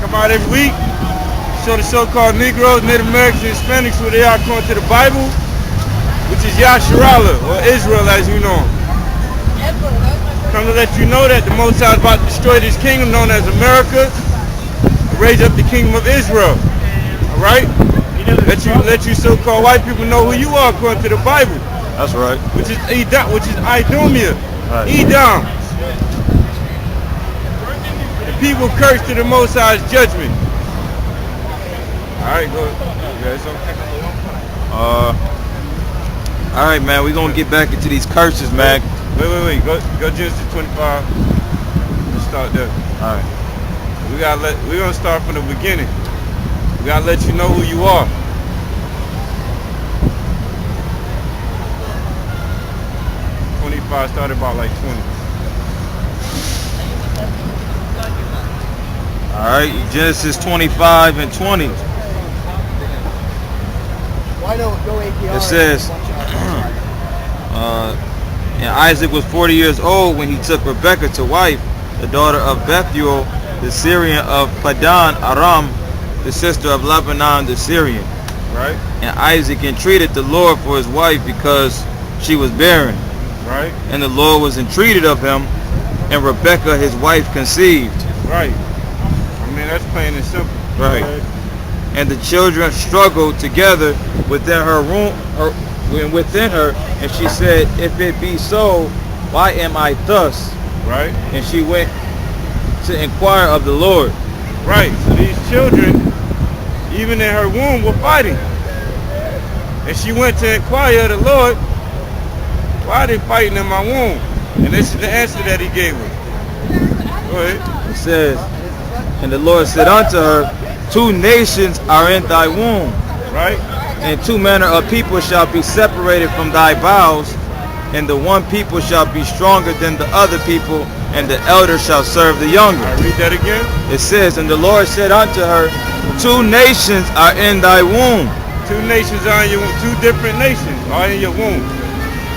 Come out every week. Show the so-called Negroes, Native Americans, and Hispanics who they are according to the Bible, which is Yasharala, or Israel as you know him. Come to let you know that the Most High is about to destroy this kingdom known as America and raise up the kingdom of Israel. Alright? Let you so-called white people know who you are according to the Bible. That's right. Which is Idumea. Right. Edom. The people cursed to the Most High's judgment. Alright, go ahead. Alright, man, we're gonna get back into these curses, man. Wait. Go Genesis 25. Let's start there. Alright. We're gonna start from the beginning. We gotta let you know who you are. Started about like 20. Alright, Genesis 25 and 20. It says, and Isaac was 40 years old when he took Rebekah to wife, the daughter of Bethuel, the Syrian of Padan Aram, the sister of Lebanon, the Syrian. Right. And Isaac entreated the Lord for his wife because she was barren. Right. And the Lord was entreated of him, and Rebekah his wife conceived. Right. I mean, that's plain and simple. Right. And the children struggled together within her and she said, if it be so, why am I thus? Right. And she went to inquire of the Lord. Right. So these children, even in her womb, were fighting. And she went to inquire of the Lord, why are they fighting in my womb? And this is the answer that he gave her. Go ahead. It says, and the Lord said unto her, 2 nations are in thy womb. Right. And 2 manner of people shall be separated from thy bowels, and the one people shall be stronger than the other people, and the elder shall serve the younger. I read that again. It says, and the Lord said unto her, 2 nations are in thy womb. 2 nations are in your womb. 2 different nations are in your womb.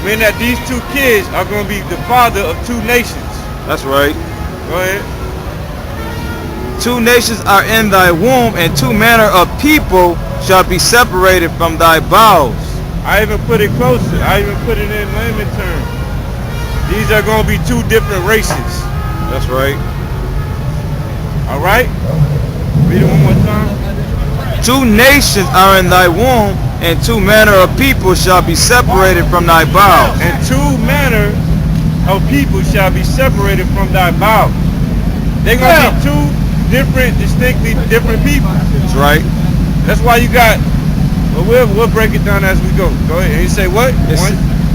Meaning that these 2 kids are going to be the father of 2 nations. That's right. Go ahead. 2 nations are in thy womb, and 2 manner of people shall be separated from thy bowels. I even put it closer. I even put it in layman terms. These are going to be 2 different races. That's right. All right? Read it one more time. 2 nations are in thy womb, and 2 manner of people shall be separated from thy bowels. And 2 manner of people shall be separated from thy bowels. They're going to be 2 different, distinctly different people. That's right. That's why you got, well, we'll break it down as we go. Go ahead. And you say what?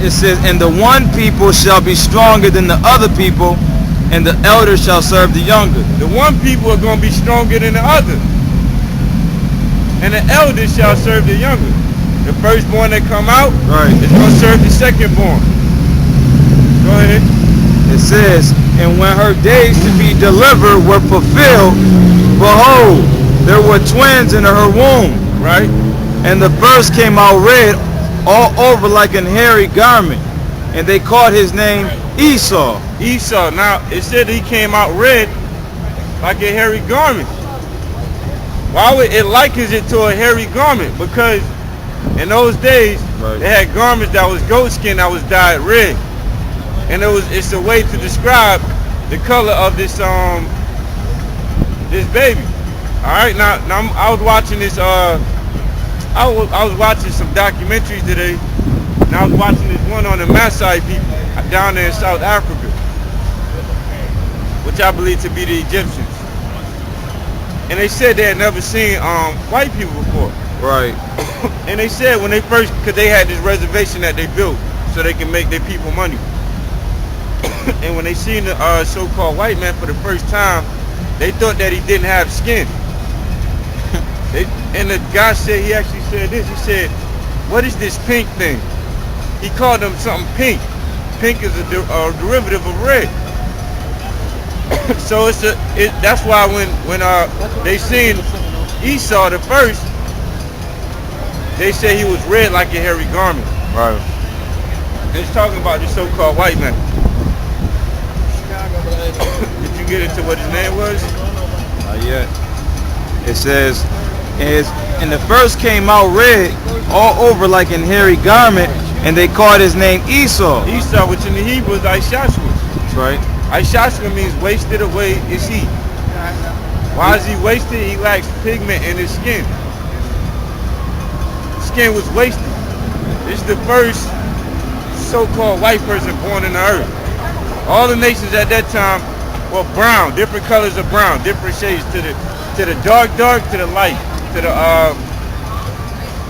It says, and the one people shall be stronger than the other people, and the elder shall serve the younger. The one people are going to be stronger than the other, and the elder shall serve the younger. The firstborn that come out is going to serve the secondborn. Go ahead. It says, and when her days to be delivered were fulfilled, behold, there were twins in her womb. Right. And the first came out red all over like an hairy garment, and they called his name Esau. Esau. Now, it said he came out red like a hairy garment. Why would it likens it to a hairy garment? Because in those days, they had garments that was goat skin that was dyed red. And it's a way to describe the color of this this baby. All right, now I was watching this. I was watching some documentaries today, and I was watching this one on the Maasai people down there in South Africa, which I believe to be the Egyptians. And they said they had never seen white people before. Right. And they said when they first, because they had this reservation that they built so they can make their people money. And when they seen the so-called white man for the first time, they thought that he didn't have skin. And the guy said, he actually said this, he said, what is this pink thing? He called them something pink. Pink is a derivative of red. So that's why when they seen Esau the first, they said he was red like a hairy garment. Right. And it's talking about the so-called white man. Did you get into what his name was? Not yet. It says, and the first came out red all over like an hairy garment, and they called his name Esau. Esau, which in the Hebrew is Ishashua. That's right. Ishashua means wasted away is he. Why is he wasted? He lacks pigment in his skin. Skin was wasted. This is the first so-called white person born in the earth. All the nations at that time were brown, different colors of brown, different shades to the dark to the light, to the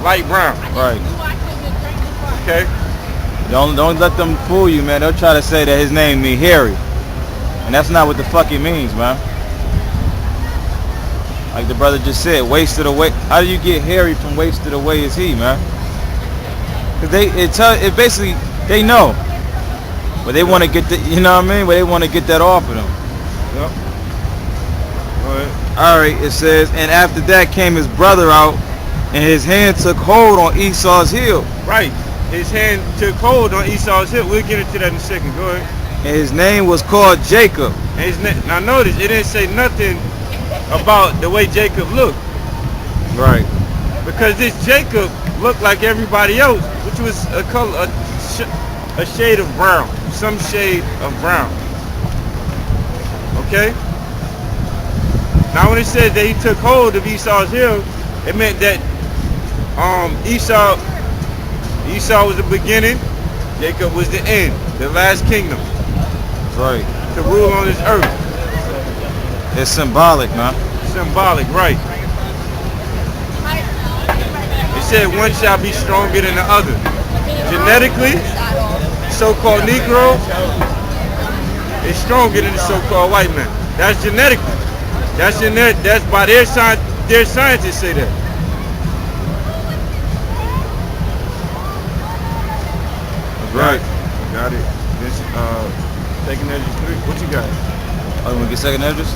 light brown. Right. Okay. Don't let them fool you, man. They'll try to say that his name means hairy, and that's not what the fuck it means, man. Like the brother just said, wasted away. How do you get hairy from wasted away is he, man? Cause it basically they know, but they want to get the, you know what I mean? But they want to get that off of them. Yep. All right. It says, and after that came his brother out, and his hand took hold on Esau's heel. Right. His hand took hold on Esau's heel. We'll get into that in a second. Go ahead. And his name was called Jacob. And now notice, it didn't say nothing about the way Jacob looked. Right. Because this Jacob looked like everybody else, which was a color, a shade of brown, some shade of brown. Okay. Now when it says that he took hold of Esau's heel, it meant that Esau was the beginning, Jacob was the end, the last kingdom. Right. To rule on this earth. It's symbolic, man. Symbolic, right. It said one shall be stronger than the other. Genetically, so-called Negro is stronger than the so-called white man. That's genetically. That's by their scientists say that. Right. Got it. This second edges 3. What you got? Oh, you want to get second edges?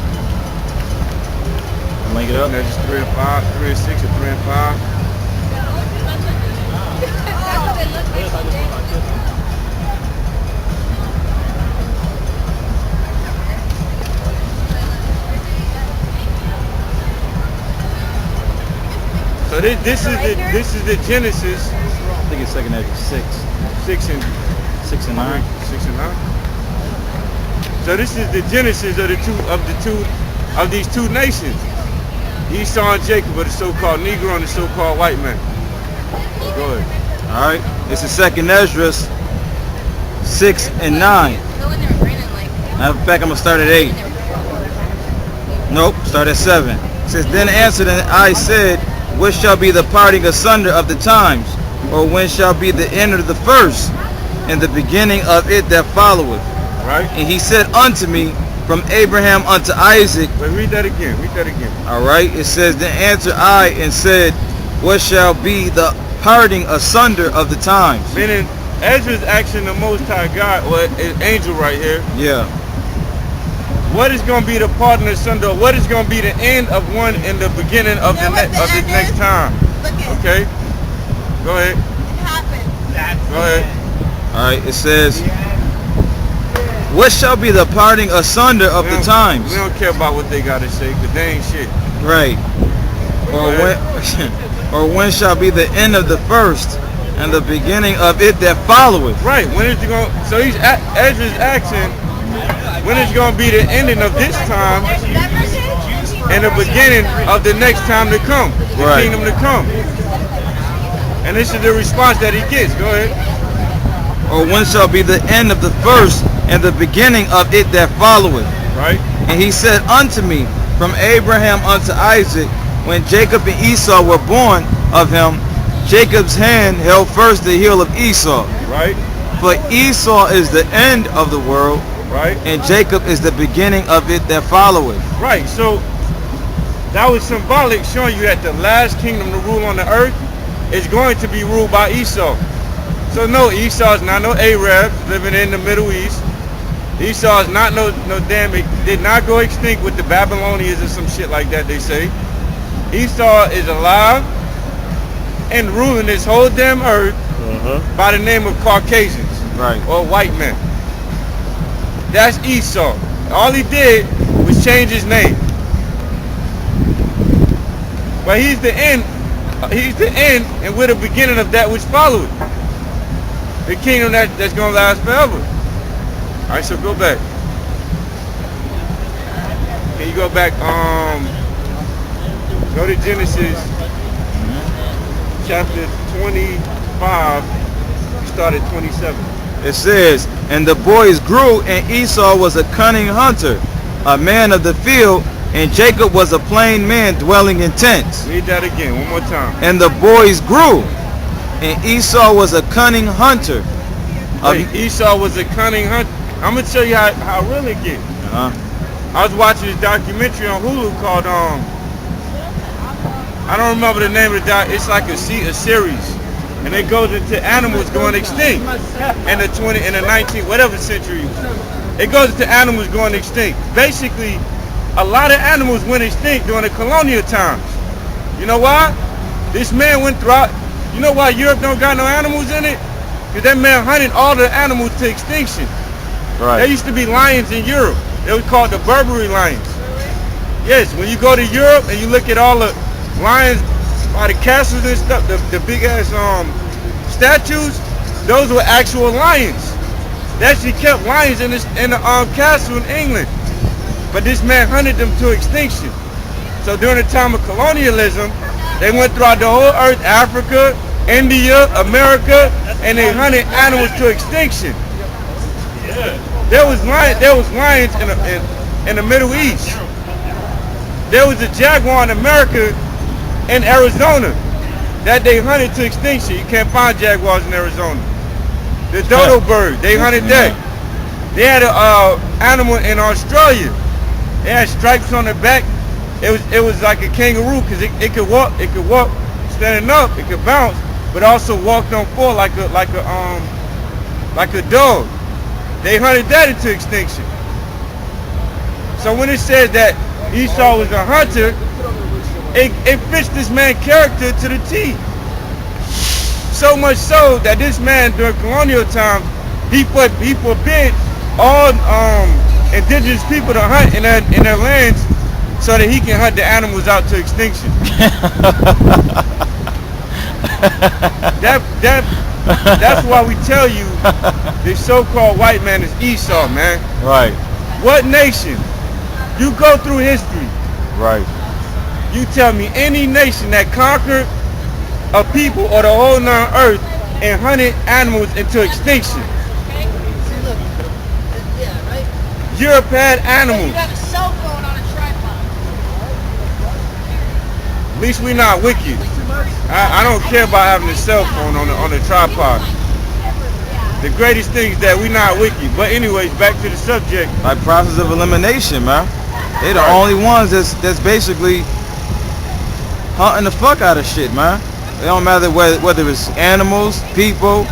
Link it up. Second edges 3 and 5, 3 and 6, and 3 and 5. So this is the Genesis. I think it's second edges 6. 6 and 9. 6 and 9. So this is the Genesis of these two nations, Esau and Jacob, or the so-called Negro and the so-called white man. Go ahead. All right. It's the second Esdras 6 and 9. In fact, I'm gonna start at 8. Nope, start at 7. It says, then answered and I said, what shall be the parting asunder of the times? Or when shall be the end of the first, and the beginning of it that followeth? Right. And he said unto me, from Abraham unto Isaac. Wait, read that again. All right. It says, then answered I and said, what shall be the parting asunder of the times? Meaning, Ezra's asking the Most High God, or an angel right here. Yeah. What is going to be the parting asunder? What is going to be the end of one and the beginning of this next time? Okay. Go ahead. It happened. Go ahead. All right. It says, what shall be the parting asunder of the times? We don't care about what they got to say, because they ain't shit. Right. Or when shall be the end of the first, and the beginning of it that followeth? Right. When is it going? So Ezra's asking, when is going to be the ending of this time and the beginning of the next time to come, the kingdom to come? And this is the response that he gets. Go ahead. Or when shall be the end of the first and the beginning of it that followeth? Right. And he said unto me, from Abraham unto Isaac, when Jacob and Esau were born of him, Jacob's hand held first the heel of Esau. Right. For Esau is the end of the world. Right. And Jacob is the beginning of it that followeth. Right. So that was symbolic, showing you that the last kingdom to rule on the earth is going to be ruled by Esau. So no, Esau is not no Arab living in the Middle East. Esau is not no damn, it did not go extinct with the Babylonians or some shit like that, they say. Esau is alive and ruling this whole damn earth by the name of Caucasians, right, or white men. That's Esau. All he did was change his name. But he's the end. He's the end, and we're the beginning of that which followed. The kingdom that's going to last forever. All right, so go back. Can you go back? Go to Genesis chapter 25. Start at 27. It says, and the boys grew, and Esau was a cunning hunter, a man of the field, and Jacob was a plain man dwelling in tents. Read that again, one more time. And the boys grew, and Esau was a cunning hunter. Wait, Esau was a cunning hunter. I'm gonna tell you how real it gets. I was watching this documentary on Hulu called I don't remember the name of the doc. It's like a series, and it goes into animals going extinct in the 19th whatever century. It goes into animals going extinct. Basically, a lot of animals went extinct during the colonial times. You know why? This man went throughout. You know why Europe don't got no animals in it? Because that man hunted all the animals to extinction. Right. There used to be lions in Europe. They were called the Barbary lions. Yes, when you go to Europe and you look at all the lions by the castles and stuff, the big ass statues, those were actual lions. They actually kept lions in the castle in England. But this man hunted them to extinction. So during the time of colonialism, they went throughout the whole earth, Africa, India, America, and they hunted animals to extinction. There was lions in the Middle East. There was a jaguar in America, in Arizona, that they hunted to extinction. You can't find jaguars in Arizona. The dodo bird, they hunted that. They had an animal in Australia. It had stripes on the back. It was like a kangaroo because it could walk standing up, it could bounce, but also walked on four like a dog. They hunted that into extinction. So when it says that Esau was a hunter, it fits this man's character to the T. So much so that this man during colonial times, he forbid all indigenous people to hunt in their lands so that he can hunt the animals out to extinction. That's why we tell you this so-called white man is Esau, man. Right. What nation? You go through history. Right. You tell me any nation that conquered a people or the whole non-earth and hunted animals into extinction. Europe had animals. You got a cell phone on a tripod. At least we not wicked. I don't care about having a cell phone on a tripod. The greatest thing is that we not wicked. But anyways, back to the subject. Like process of elimination, man. They the only ones that's basically hunting the fuck out of shit, man. It don't matter whether it's animals, people,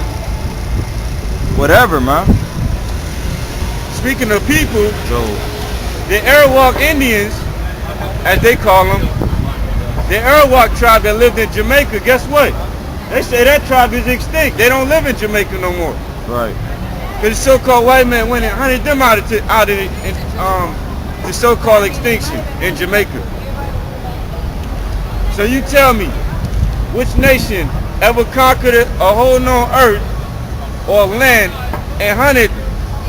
whatever, man. Speaking of people, So the Arawak Indians, as they call them, the Arawak tribe that lived in Jamaica, guess what? They say that tribe is extinct. They don't live in Jamaica no more. right. Because the so-called white man went and hunted them out of the so-called extinction in Jamaica. So you tell me, which nation ever conquered a whole known earth or land and hunted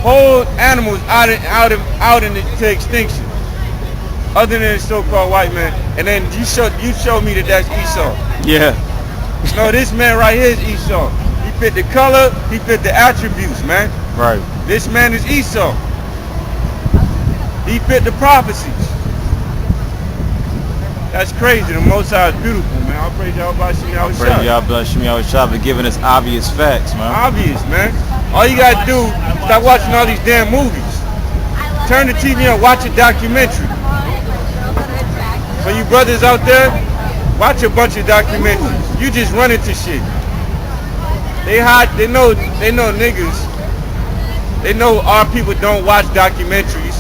whole animals out into extinction, other than the so-called white man? And then you show me that that's Esau. Yeah. No, this man right here is Esau. He fit the color, he fit the attributes, man. Right. This man is Esau. He fit the prophecies. That's crazy. The Most High is beautiful, man. I'll praise YAHAWASHI. Praise y'all, bless y'all for giving us obvious facts, man. Obvious, man. All you gotta do is stop watching all these damn movies. Turn the TV on, watch a documentary. For you brothers out there, watch a bunch of documentaries. You just run into shit. They know niggas. They know our people don't watch documentaries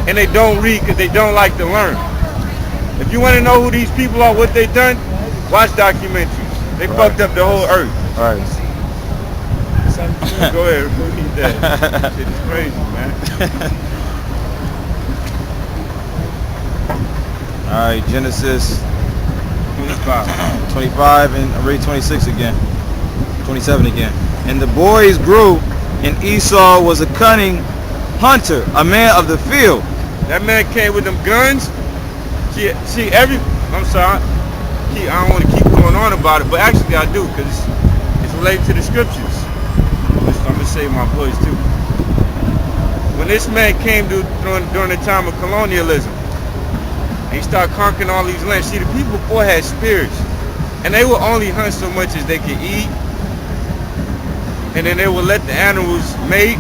and they don't read because they don't like to learn. If you want to know who these people are, what they done, watch documentaries. They fucked up the whole earth. Right. Go ahead, read that. Shit is crazy, man. All right, Genesis 25. 25 and I read 26 again. 27 again. And the boys grew, and Esau was a cunning hunter, a man of the field. That man came with them guns. See, I'm sorry. I don't want to keep going on about it, but actually I do, because it's related to the scriptures. I'm going to save my voice too. When this man came during the time of colonialism, and he started conquering all these lands. See, the people before had spears, and they would only hunt so much as they could eat, and then they would let the animals mate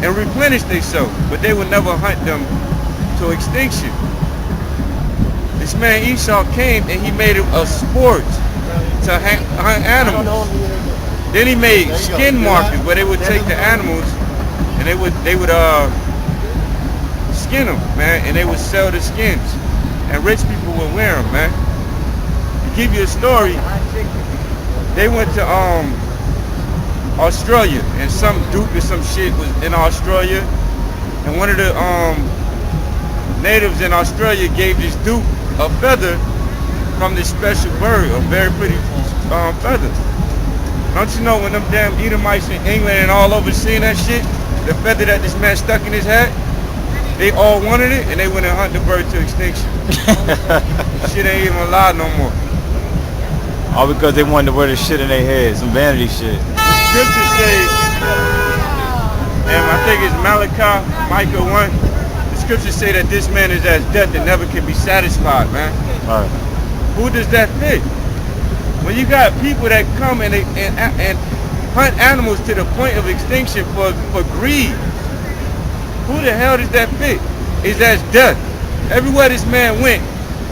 and replenish themselves, but they would never hunt them to extinction. This man Esau came and he made it a sport to hunt animals. Then he made skin markets where they would take the animals and they would skin them, man, and they would sell the skins, and rich people would wear them, man. To give you a story, they went to Australia, and some duke or some shit was in Australia, and one of the natives in Australia gave this duke a feather from this special bird, a very pretty feather. Don't you know when them damn Edomites in England and all over seeing that shit, the feather that this man stuck in his hat, they all wanted it, and they went and hunt the bird to extinction. Shit ain't even alive no more. All because they wanted to wear the shit in their heads, some vanity shit. Scriptures say, and I think it's Micah 1, the scriptures say that this man is as death and never can be satisfied, man. All right. Who does that fit? When you got people that come and hunt animals to the point of extinction for greed, who the hell does that fit? Is that death? Everywhere this man went,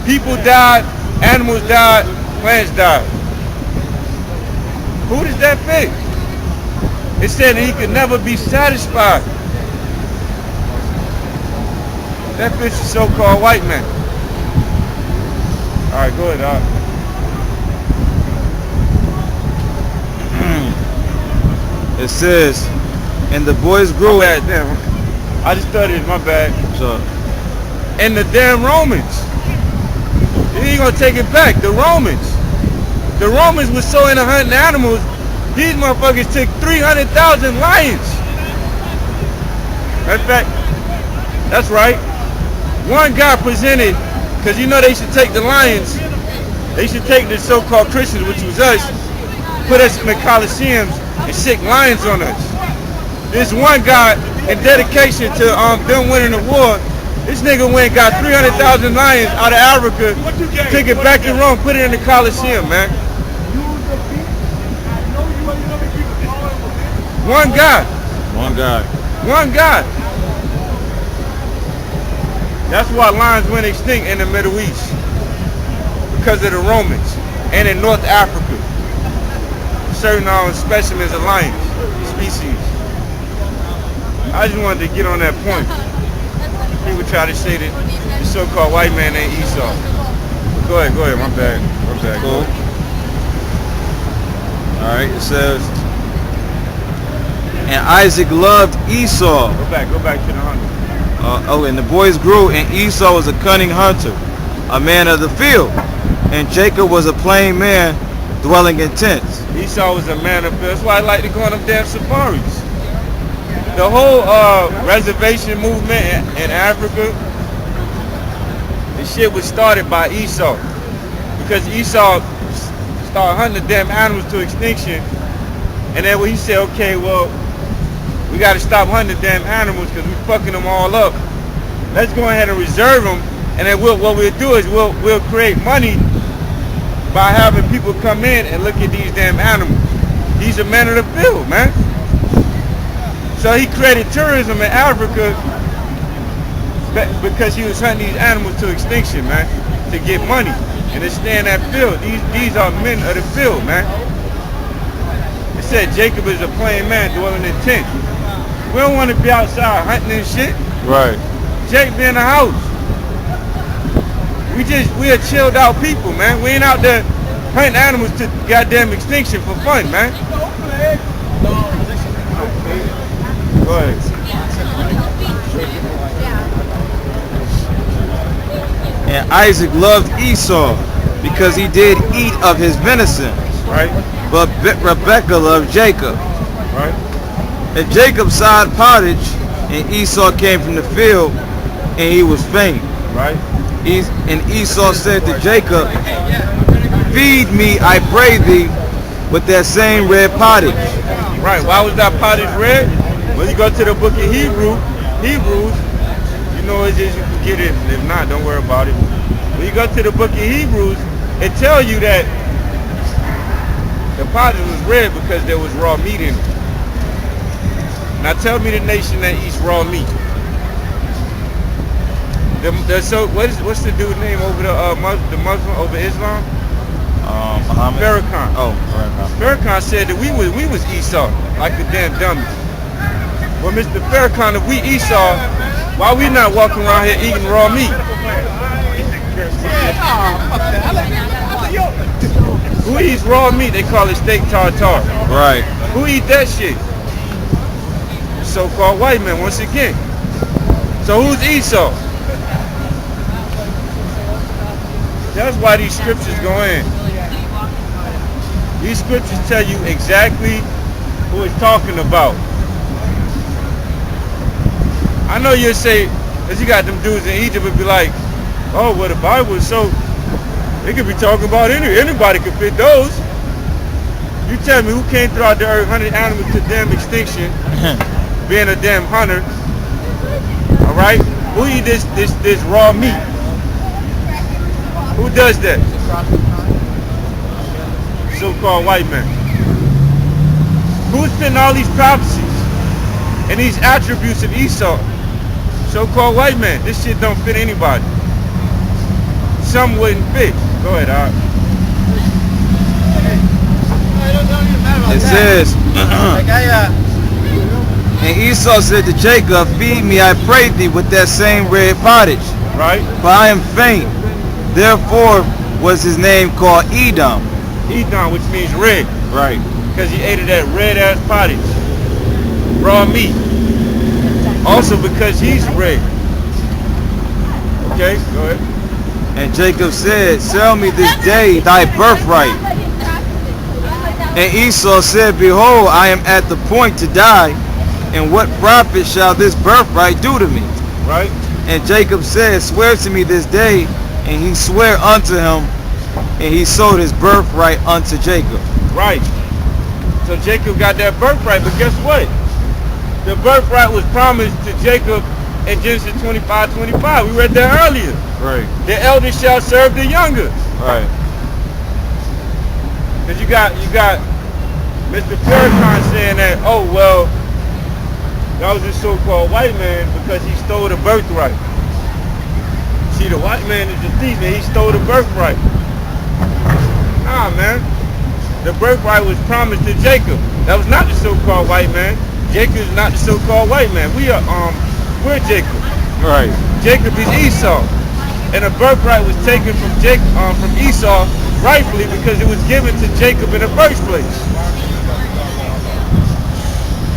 people died, animals died, plants died. Who does that fit? It said that he could never be satisfied. That fits the so-called white man. All right, go ahead, Doc. It says, and the boys grew. Damn. I just thought it was my bad. So, And the damn Romans. You ain't gonna take it back. The Romans were so into hunting animals, these motherfuckers took 300,000 lions. In fact, that's right. One guy presented, because you know they should take the lions, they should take the so-called Christians, which was us, put us in the Colosseums and sick lions on us. This one guy, in dedication to them winning the war, this nigga went and got 300,000 lions out of Africa, took it back to Rome, put it in the Colosseum, man. One guy. That's why lions went extinct in the Middle East, because of the Romans, and in North Africa. Certain specimens of lions, species. I just wanted to get on that point. People try to say that the so-called white man ain't Esau. But go ahead, my bad. cool. All right, it says, and Isaac loved Esau. Go back to the hunter. And the boys grew, and Esau was a cunning hunter, a man of the field, and Jacob was a plain man dwelling in tents. Esau was a man of field. That's why I like to go on them damn safaris. The whole reservation movement in Africa, the shit was started by Esau, because Esau started hunting the damn animals to extinction, and then when he said, okay, well, we got to stop hunting the damn animals because we're fucking them all up. Let's go ahead and reserve them, and then what we'll do is we'll create money by having people come in and look at these damn animals. He's a man of the field, man. So he created tourism in Africa because he was hunting these animals to extinction, man, to get money and to stay in that field. These are men of the field, man. It said Jacob is a plain man dwelling in tent. We don't want to be outside hunting and shit. Right. Jake be in the house. We are chilled out people, man. We ain't out there hunting animals to goddamn extinction for fun, man. Go ahead. And Isaac loved Esau, because he did eat of his venison. Right. But Rebekah loved Jacob. Right. And Jacob sowed pottage, and Esau came from the field, and he was faint. Right. And Esau said to Jacob, feed me, I pray thee, with that same red pottage. Right. Why was that pottage red? When you go to the book of Hebrews, you know it's just you can get it. If not, don't worry about it. When you go to the book of Hebrews, it tells you that the pottage was red because there was raw meat in it. Now tell me the nation that eats raw meat. So what's the dude's name over the Muslim over Islam? Muhammad. Farrakhan. Oh, Farrakhan. Farrakhan said that we was Esau, like the damn dummies. Well, Mr. Farrakhan, if we Esau, why we not walking around here eating raw meat? Who eats raw meat? They call it steak tartare. Right. Who eat that shit? So-called white men, once again. So who's Esau? That's why these scriptures go in. These scriptures tell you exactly who it's talking about. I know you'll say, because you got them dudes in Egypt would be like, oh, well, the Bible is so, it could be talking about anybody could fit those. You tell me who came throughout the earth, 100 animals to damn extinction, being a damn hunter. All right? Who eat this raw meat? Who does that? So-called white men. Who's fitting all these prophecies and these attributes of Esau? So-called white men. This shit don't fit anybody. Some wouldn't fit. Go ahead, Art. It says, and Esau said to Jacob, feed me, I pray thee, with that same red pottage. Right? For I am faint. Therefore was his name called Edom. Edom, which means red. Right. Because he ate of that red-ass pottage. Raw meat. Also because he's red. Okay, go ahead. And Jacob said, sell me this day thy birthright. And Esau said, behold, I am at the point to die, and what profit shall this birthright do to me? Right. And Jacob said, swear to me this day. And he sware unto him, and he sold his birthright unto Jacob. Right. So Jacob got that birthright, but guess what? The birthright was promised to Jacob in Genesis 25:25. We read that earlier. Right. The elder shall serve the younger. Right. Because you got Mr. Farrakhan saying that, oh well, that was a so-called white man because he stole the birthright. See, the white man is the thief and he stole the birthright. Nah, man. The birthright was promised to Jacob. That was not the so-called white man. Jacob is not the so-called white man. We're Jacob. Right. Jacob is Esau. And the birthright was taken from Esau rightfully because it was given to Jacob in the first place.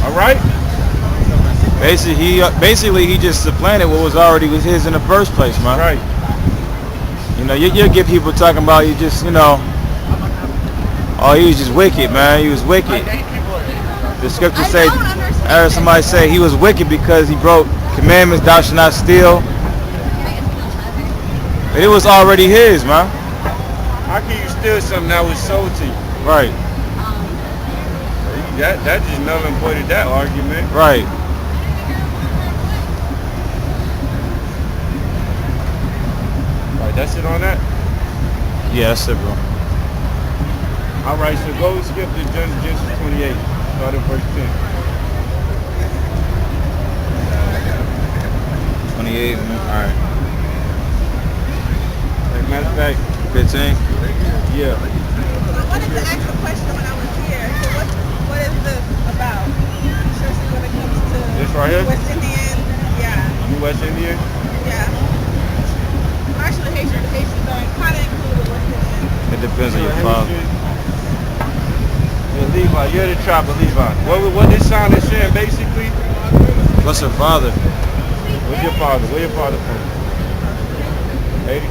All right? Basically, he just supplanted what was already his in the first place, man. Right. You know, you'll get people talking about you just, you know, oh, he was just wicked, man. He was wicked. The scriptures say, I heard somebody say he was wicked because he broke commandments, thou shalt not steal. But it was already his, man. How can you steal something that was sold to you? Right. That just null and voided that argument. Right. That's it on that? Yeah, that's it, bro. All right, so go skip to Genesis 28, start at verse 10. 28, man. All right. As a matter of fact, 15. yeah. I wanted to ask a question when I was here. So what is this about? Especially when it comes to This right here? West Indian. Yeah. You West Indian? Yeah. Actually, Haitians are kind of included with West Indian. It depends on your father. You're Levi. You're the tribe of Levi. What this sign is saying basically? What's her father? Where's your father? Where your father from? Haiti?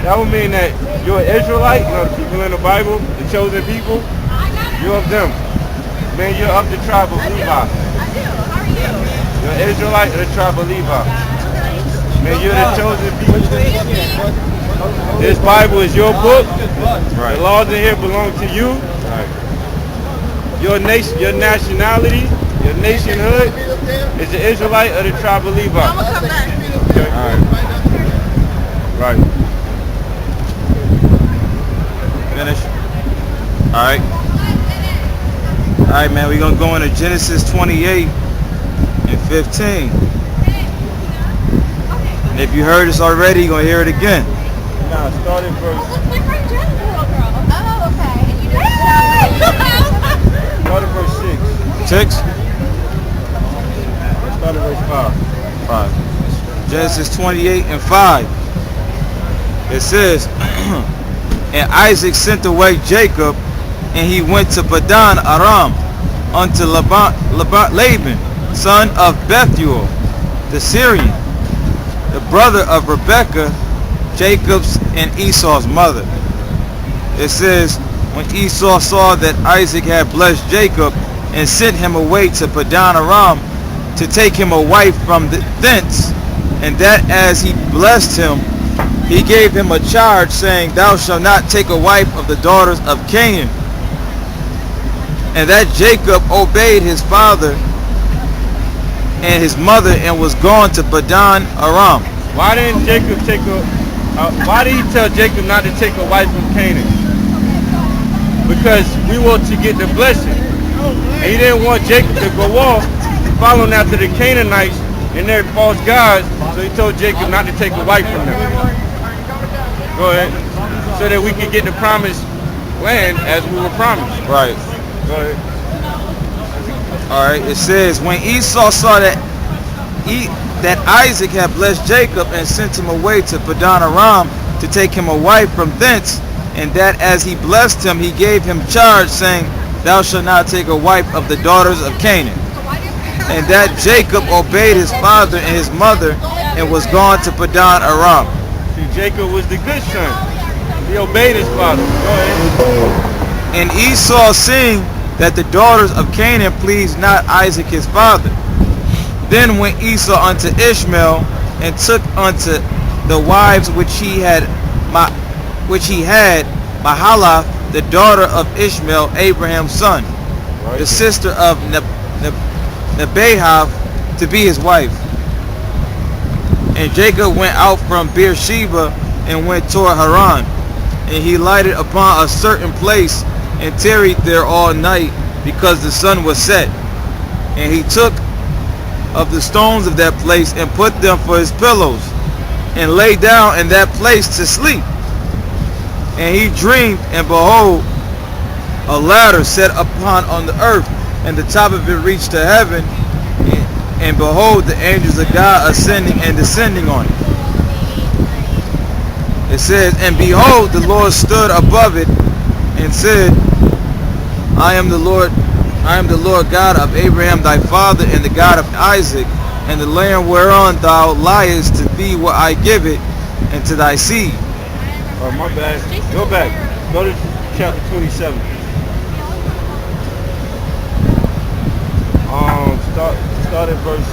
That would mean that you're an Israelite, you know, the people in the Bible, the chosen people. You're of them. Man, you're of the tribe of Levi. I do. How are you? You're an Israelite of the tribe of Levi. Man, you're the chosen people. This Bible is your book. Right. The laws in here belong to you. Right. Your nation, your nationality, your nationhood is the Israelite of the tribe of Levi. I'm gonna come back. Okay. All right. Right. Finish. All right. All right, man. We're gonna go into Genesis 28 and 15. And if you heard this already, you're gonna hear it again. Now, start at verse. Oh, okay. And you Start at verse 6. 6. Start at verse 5. 5. Genesis 28 and 5. It says, and Isaac sent away Jacob, and he went to Padan Aram unto Laban, son of Bethuel, the Syrian, the brother of Rebekah, Jacob's and Esau's mother. It says, when Esau saw that Isaac had blessed Jacob and sent him away to Padan Aram to take him a wife from thence, and that as he blessed him, he gave him a charge, saying, thou shalt not take a wife of the daughters of Canaan. And that Jacob obeyed his father and his mother and was gone to Padan Aram. Why didn't Jacob take a? Why did he tell Jacob not to take a wife from Canaan? Because we want to get the blessing, and he didn't want Jacob to go off following after the Canaanites and their false gods. So he told Jacob not to take a wife from them. Go ahead. So that we can get the promised land as we were promised. Right. Go ahead. All right. It says, when Esau saw that Isaac had blessed Jacob and sent him away to Padan Aram to take him a wife from thence, and that as he blessed him, he gave him charge, saying, thou shalt not take a wife of the daughters of Canaan. And that Jacob obeyed his father and his mother and was gone to Padan Aram. See, Jacob was the good son. He obeyed his father. Go ahead. And Esau, seeing that the daughters of Canaan pleased not Isaac his father, then went Esau unto Ishmael and took unto the wives which he had Mahalath, the daughter of Ishmael, Abraham's son, the sister of Nebahath, to be his wife. And Jacob went out from Beersheba and went toward Haran, and he lighted upon a certain place and tarried there all night, because the sun was set. And he took of the stones of that place and put them for his pillows, and lay down in that place to sleep. And he dreamed, and behold, a ladder set upon on the earth, and the top of it reached to heaven, and behold, the angels of God ascending and descending on it. It says, and behold, the Lord stood above it and said, I am the Lord God of Abraham thy father, and the God of Isaac, and the land whereon thou liest, to thee will I give it, and to thy seed. Oh, my bad. Go back. Go to chapter 27. Start at verse.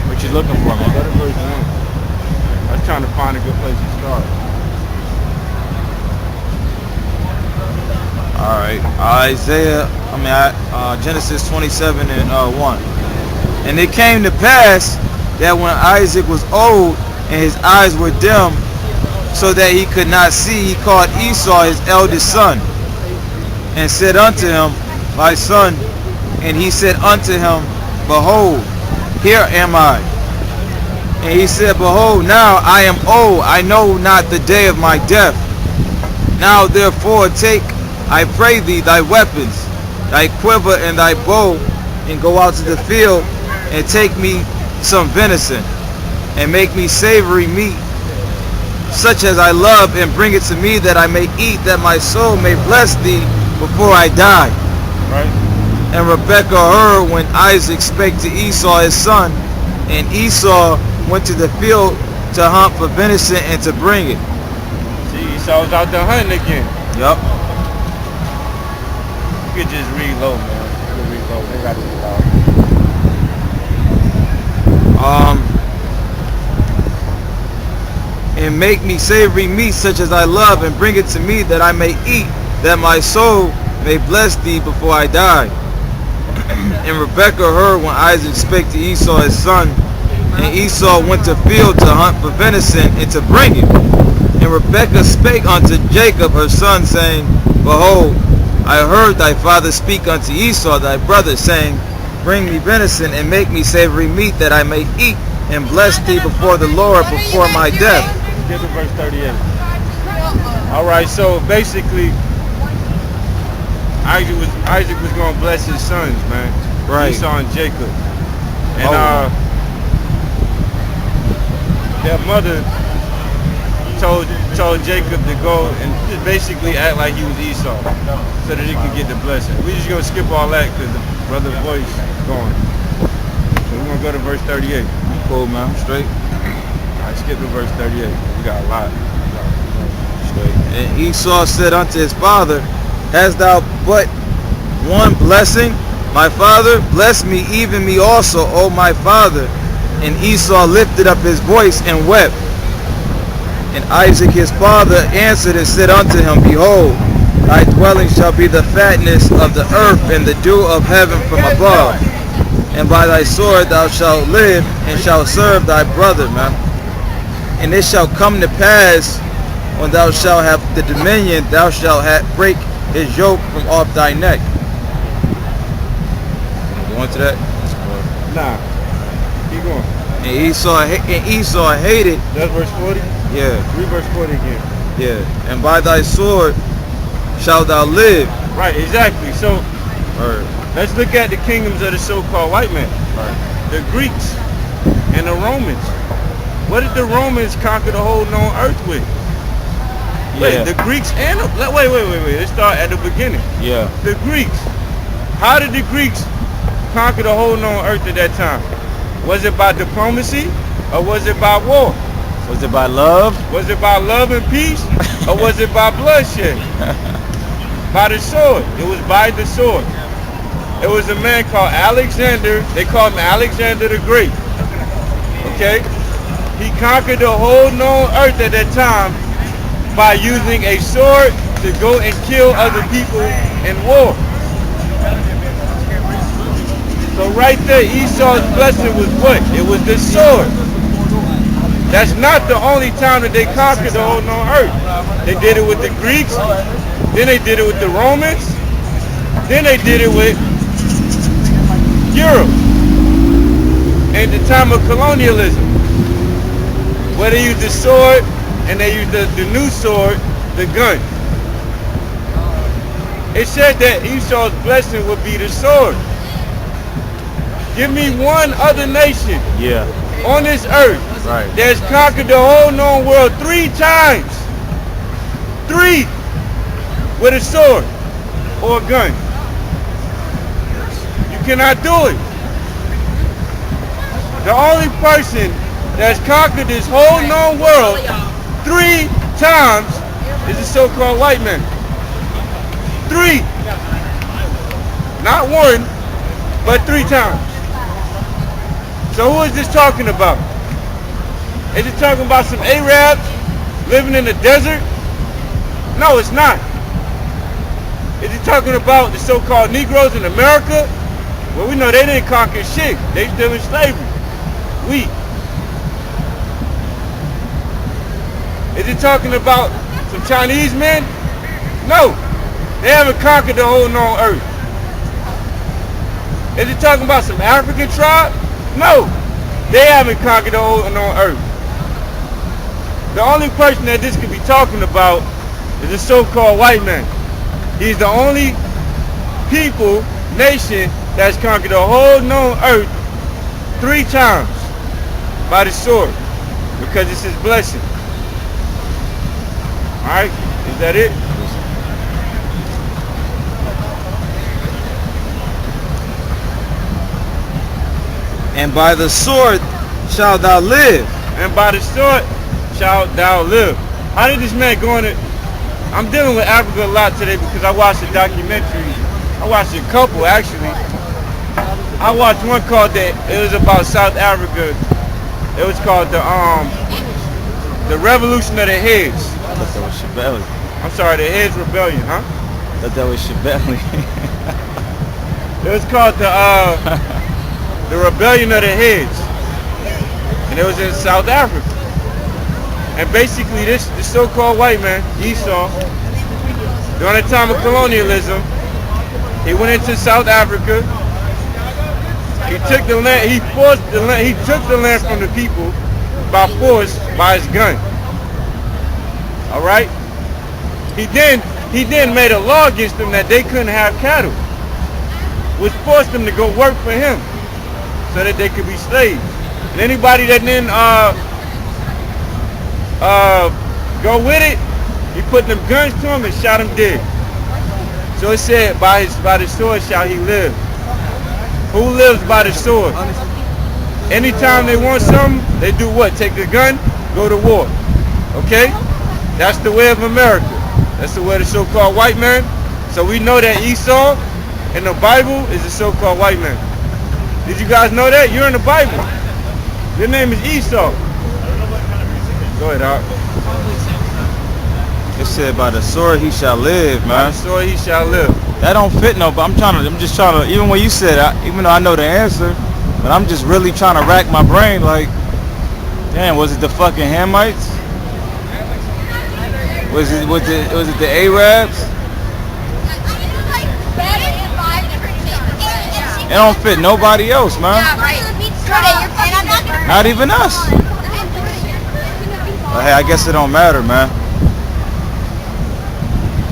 What you looking for, man? Start at verse 1. I was trying to find a good place to start. All right, Genesis 27 and 1. And it came to pass that when Isaac was old and his eyes were dim, so that he could not see, he called Esau his eldest son, and said unto him, my son. And he said unto him, behold, here am I. And he said, behold, now I am old, I know not the day of my death. Now therefore take, I pray thee, thy weapons, thy quiver and thy bow, and go out to the field, and take me some venison, and make me savory meat, such as I love, and bring it to me that I may eat, that my soul may bless thee before I die. Right. And Rebekah heard when Isaac spake to Esau his son, and Esau went to the field to hunt for venison and to bring it. See, Esau's out there hunting again. Yup. You could just read low, man. You could read low. They got to read loud. And make me savory meat such as I love, and bring it to me that I may eat, that my soul may bless thee before I die. And Rebekah heard when Isaac spake to Esau his son, and Esau went to field to hunt for venison and to bring it. And Rebekah spake unto Jacob her son, saying, Behold, I heard thy father speak unto Esau thy brother, saying, Bring me venison and make me savory meat, that I may eat and bless thee before the Lord before my death. Get to verse 38. All right, so basically, Isaac was going to bless his sons, man. Right. Esau and Jacob. And their mother told Jacob to go and just basically act like he was Esau so that he could get the blessing. We're just going to skip all that because the brother's voice is gone. So we're going to go to verse 38. Cool, man. Straight. All right, skip to verse 38. We got a lot. Straight. And Esau said unto his father, Hast thou but one blessing? My father, bless me, even me also, O my father. And Esau lifted up his voice and wept. And Isaac his father answered and said unto him, Behold, thy dwelling shall be the fatness of the earth and the dew of heaven from above. And by thy sword thou shalt live, and shalt serve thy brother, man. And it shall come to pass, when thou shalt have the dominion, thou shalt break his yoke from off thy neck. Go into that? Nah. Keep going. And Esau hated. That's verse 40? Yeah. Read verse 40 again. Yeah. And by thy sword shalt thou live. Right, exactly. So Right. let's look at the kingdoms of the so-called white man. Right. The Greeks and the Romans. What did the Romans conquer the whole known earth with? Wait, Yeah. the Greeks and wait. Let's start at the beginning. Yeah. The Greeks. How did the Greeks conquer the whole known earth at that time? Was it by diplomacy or was it by war? Was it by love? Was it by love and peace or was it by bloodshed? By the sword. It was by the sword. It was a man called Alexander. They called him Alexander the Great. Okay? He conquered the whole known earth at that time by using a sword to go and kill other people in war. So right there, Esau's blessing was what? It was the sword. That's not the only time that they conquered the whole known earth. They did it with the Greeks, then they did it with the Romans, then they did it with Europe in the time of colonialism, where they used the sword and they used the new sword, the gun. It said that Esau's blessing would be the sword. Give me one other nation on this earth that's conquered the whole known world 3 times. 3 with a sword or a gun. You cannot do it. The only person that's conquered this whole known world 3 times is the so-called white man. 3. Not 1, but 3 times. So who is this talking about? Is it talking about some Arabs living in the desert? No, it's not. Is it talking about the so-called Negroes in America? Well, we know they didn't conquer shit. They still in slavery. We. Is it talking about some Chinese men? No. They haven't conquered the whole known earth. Is it talking about some African tribe? No. They haven't conquered the whole known earth. The only person that this could be talking about is the so-called white man. He's the only people, nation, that's conquered the whole known earth 3 times by the sword. because it's his blessing. Alright, is that it? And by the sword shalt thou live. And by the sword shalt thou live. How did this man go in it? I'm dealing with Africa a lot today because I watched a documentary. I watched a couple actually. I watched one called it was about South Africa. It was called the Revolution of the Heads. I thought that was Shabelli. I'm sorry, the Heads Rebellion, huh? I thought that was Shabelli. It was called the Rebellion of the Heads. And it was in South Africa. And basically this so-called white man, Esau, during the time of colonialism, he went into South Africa. He took the land, he took the land from the people by force by his gun. Alright? He then made a law against them that they couldn't have cattle, which forced them to go work for him so that they could be slaves. And anybody that didn't go with it, he put them guns to him and shot him dead. So it said, by the sword shall he live. Who lives by the sword? Anytime they want something, they do what? Take the gun, go to war. Okay? That's the way of America. That's the way of the so-called white man. So we know that Esau in the Bible is the so-called white man. Did you guys know that? You're in the Bible. Your name is Esau. Go ahead, Doc. It said, by the sword he shall live, man. By the sword he shall live. That don't fit no, but I'm just trying to, even when you said, even though I know the answer, but I'm just really trying to rack my brain like, damn, was it the fucking Hamites? Was it the Arabs? It don't fit nobody else, man. Not even us. But hey, I guess it don't matter, man.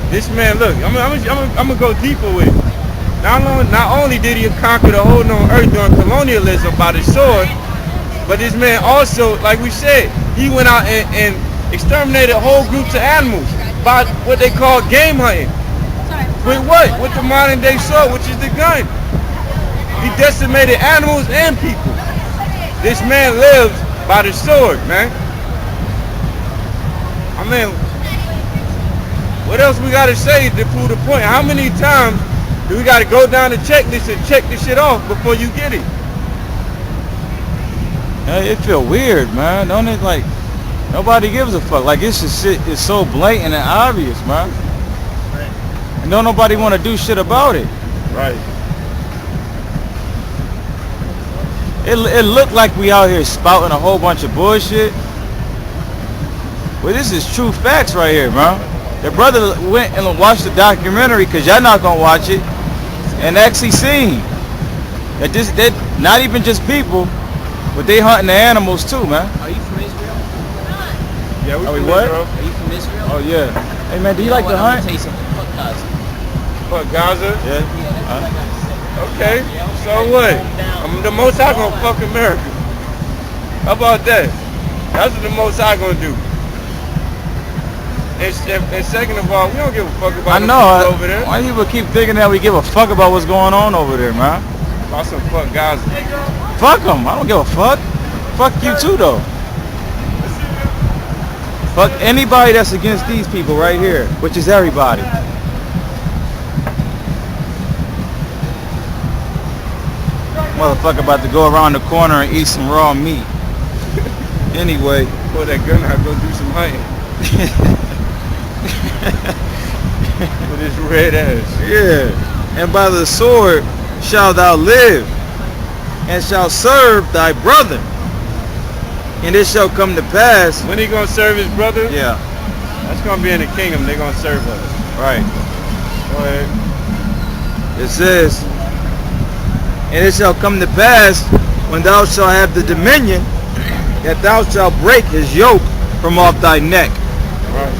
This man, look, I'm gonna go deeper with it. Not only did he conquer the whole known earth during colonialism by the sword, but this man also, like we said, he went out and exterminated whole groups of animals by what they call game hunting. With what? With the modern day sword, which is the gun. He decimated animals and people. This man lives by the sword, man. I mean, what else we gotta say to prove the point? How many times do we gotta go down the checklist and check this shit off before you get it? Hey, it feel weird, man. Don't it? Like, nobody gives a fuck. Like, this shit is so blatant and obvious, man. And don't nobody want to do shit about it. Right. It looked like we out here spouting a whole bunch of bullshit. Well, this is true facts right here, man. The brother went and watched the documentary, because y'all not going to watch it, and actually seen that that not even just people, but they hunting the animals too, man. Are you from Israel? Yeah, we from what? Israel. Are you from Israel? Oh, yeah. Hey, man, do you like to I'm hunt? gonna tell you something. Fuck Gaza. Fuck Gaza? Yeah. Okay. So what? The most High gonna fuck America. How about that? That's what the most High gonna do. And second of all, we don't give a fuck about I know. over there. Why people keep thinking that we give a fuck about what's going on over there, man? About some fuck Gaza. Fuck them. I don't give a fuck. Fuck you too, though. Fuck anybody that's against these people right here, which is everybody. Motherfucker about to go around the corner and eat some raw meat. Anyway. Pull that gun out, go do some hunting. With his red ass. Yeah. And by the sword shalt thou live, and shalt serve thy brother. And it shall come to pass. When he gonna serve his brother? Yeah. That's gonna be in the kingdom. They're gonna serve us. Right. Go ahead. It says, and it shall come to pass, when thou shalt have the dominion, that thou shalt break his yoke from off thy neck. Right.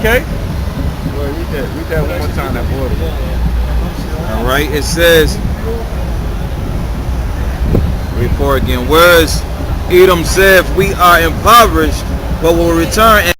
Okay? Well, read that one more time, that border. All right, it says, report again. Whereas Edom said, we are impoverished, but will return.